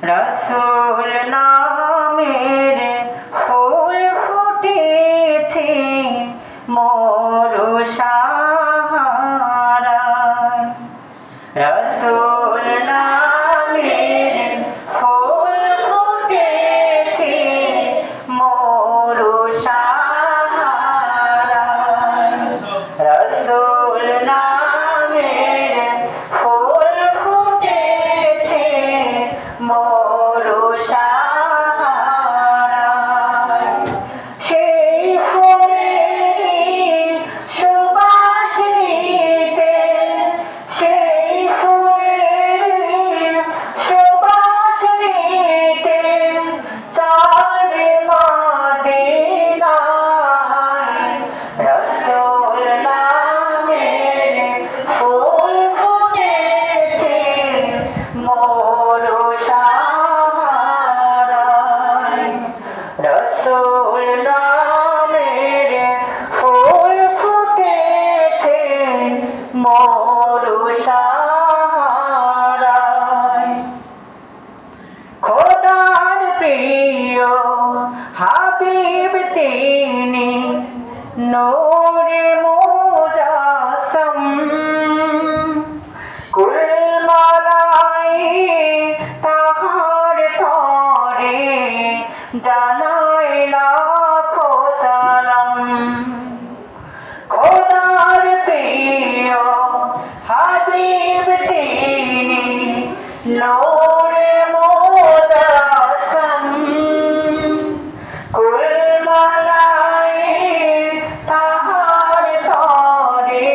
রসুল নামের ফুল ফুটেছে মরু সাহারায়। রসুল নামের ফুল ফুটেছে মরু সাহারায়। রসুল নামের ফুল ফুটেছে মরু সাহারায়। সেই ফুলের সুবাস নিতে, সেই ফুলের সুবাস নিতে চল মদিনায়। রসুল নামের ফুল ফুটেছে মরু সাহারায়। রসুল নামের ফুল ফুটেছে মরু সাহারায়। খোদার প্রিয় হাবিব তিনি, নূরে মুজাসসাম। কুল মালাই তাহার তরে জানাই লাখো সালাম। খোদার প্রিয় হাবিব তিনি, নূরে মুজাসসাম। কুল মালাই তাহার তরে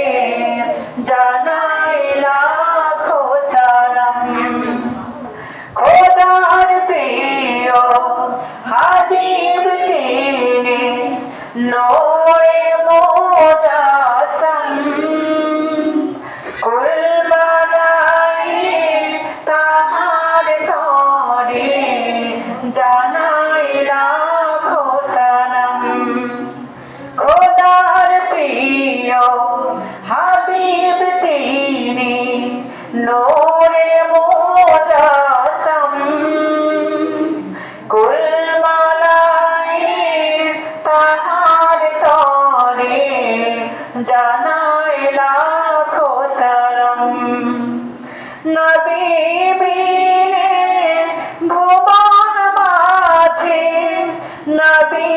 জানাই লাখো সালাম। খোদার প্রিয় হাবিব তিনি, নূরে মুজাসসাম। কুল মালাই তাহার তরে জানাই লাখো সালাম। খোদার প্রিয় হাবিব তিনি, নূরে মুজাসসাম। কুল মালাই তাহার তরে জানাই লাখো সালাম। নবী বিনে ভুবন মাঝে, নবী